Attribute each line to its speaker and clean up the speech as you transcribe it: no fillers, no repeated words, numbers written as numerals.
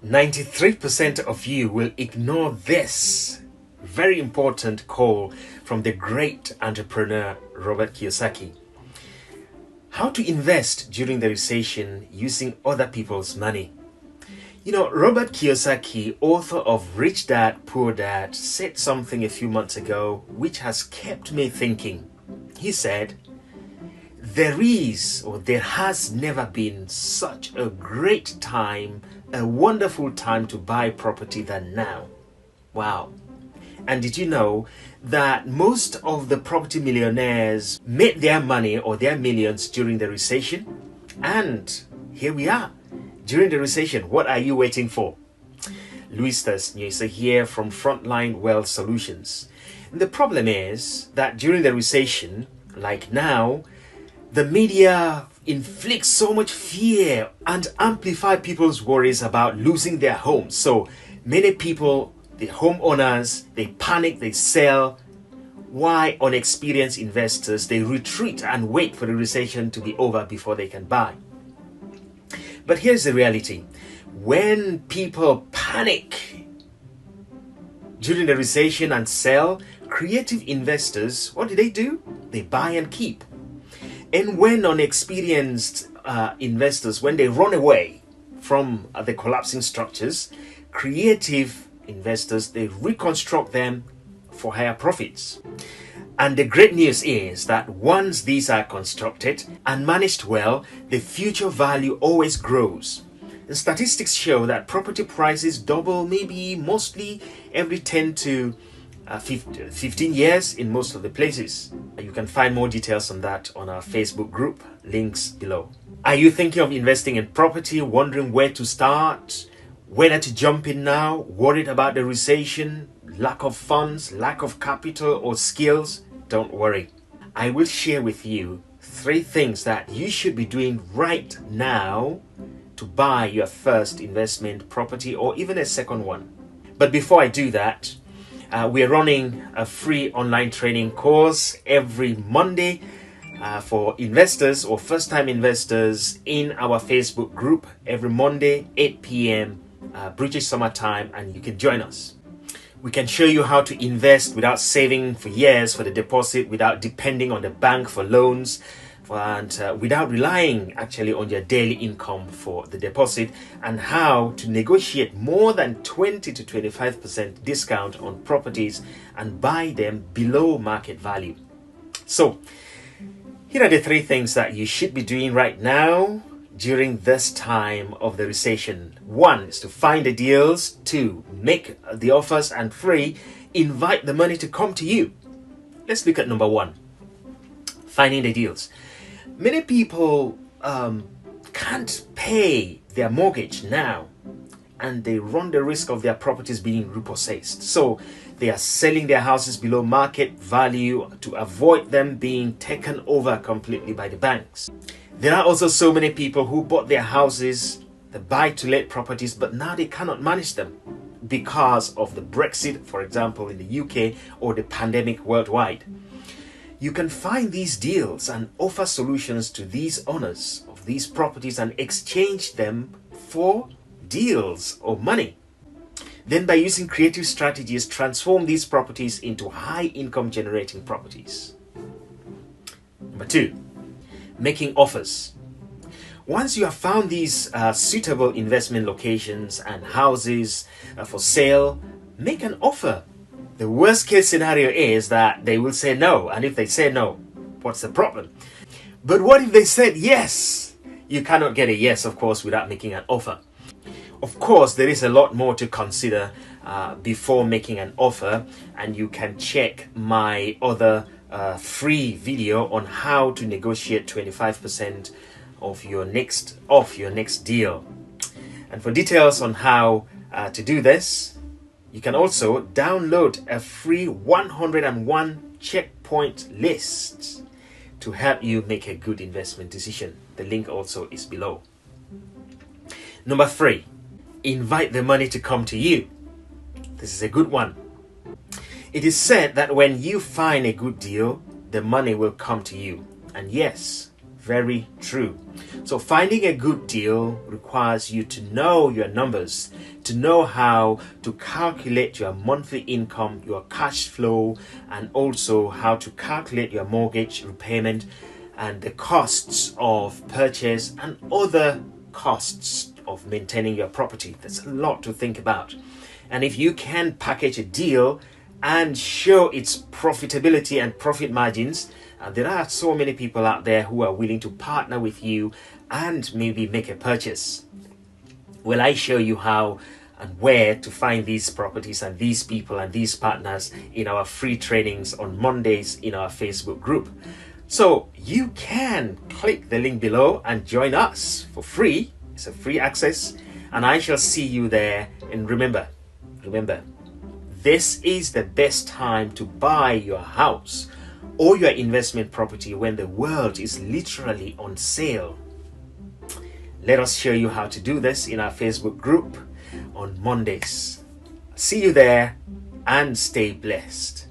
Speaker 1: 93% of you will ignore this very important call from the great entrepreneur Robert Kiyosaki. How to invest during the recession using other people's money. Robert Kiyosaki, author of Rich Dad, Poor Dad, said something a few months ago which has kept me thinking. He said, there has never been such a great time, a wonderful time to buy property than now. Wow. And did you know that most of the property millionaires made their money or their millions during the recession? And here we are. During the recession, what are you waiting for? Luis Thursney here from Frontline Wealth Solutions. And the problem is that during the recession, like now, the media inflicts so much fear and amplify people's worries about losing their homes. So many people, the homeowners, they panic, they sell. Why inexperienced investors, they retreat and wait for the recession to be over before they can buy. But here's the reality. When people panic during the recession and sell, creative investors, what do? They buy and keep. And when inexperienced investors, when they run away from the collapsing structures, creative investors, they reconstruct them for higher profits. And the great news is that once these are constructed and managed well, the future value always grows. And statistics show that property prices double mostly every 10 to 15 years in most of the places. You can find more details on that on our Facebook group, links below. Are you thinking of investing in property, wondering where to start, whether to jump in now, worried about the recession, lack of funds, lack of capital or skills? Don't worry. I will share with you 3 things that you should be doing right now to buy your first investment property or even a second one. But before I do that, we are running a free online training course every Monday for investors or first-time investors in our Facebook group every Monday, 8 p.m. British Summer Time, and you can join us. We can show you how to invest without saving for years for the deposit, without depending on the bank for loans, and without relying actually on your daily income for the deposit, and how to negotiate more than 20 to 25% discount on properties and buy them below market value. So here are the 3 things that you should be doing right now during this time of the recession. 1 is to find the deals, 2, make the offers, and 3, invite the money to come to you. Let's look at number 1, finding the deals. Many people can't pay their mortgage now, and they run the risk of their properties being repossessed. So they are selling their houses below market value to avoid them being taken over completely by the banks. There are also so many people who bought their houses, the buy-to-let properties, but now they cannot manage them because of the Brexit, for example, in the UK, or the pandemic worldwide. You can find these deals and offer solutions to these owners of these properties and exchange them for deals or money. Then by using creative strategies, transform these properties into high income generating properties. Number 2, making offers. Once you have found these suitable investment locations and houses for sale, make an offer. The worst case scenario is that they will say no. And if they say no, what's the problem? But what if they said yes? You cannot get a yes, of course, without making an offer. Of course, there is a lot more to consider before making an offer, and you can check my other free video on how to negotiate 25% of your next deal. And for details on how to do this, you can also download a free 101 checkpoint list to help you make a good investment decision. The link also is below. Number 3, invite the money to come to you. This is a good one. It is said that when you find a good deal, the money will come to you. And yes, Very true. So finding a good deal requires you to know your numbers, to know how to calculate your monthly income, your cash flow, and also how to calculate your mortgage repayment and the costs of purchase and other costs of maintaining your property. There's a lot to think about. And if you can package a deal and show its profitability and profit margins, there are so many people out there who are willing to partner with you and maybe make a purchase. Will I show you how and where to find these properties and these people and these partners in our free trainings on Mondays in our Facebook group. So you can click the link below and join us for free. It's a free access, and I shall see you there. And remember, this is the best time to buy your house or your investment property when the world is literally on sale. Let us show you how to do this in our Facebook group on Mondays. See you there and stay blessed.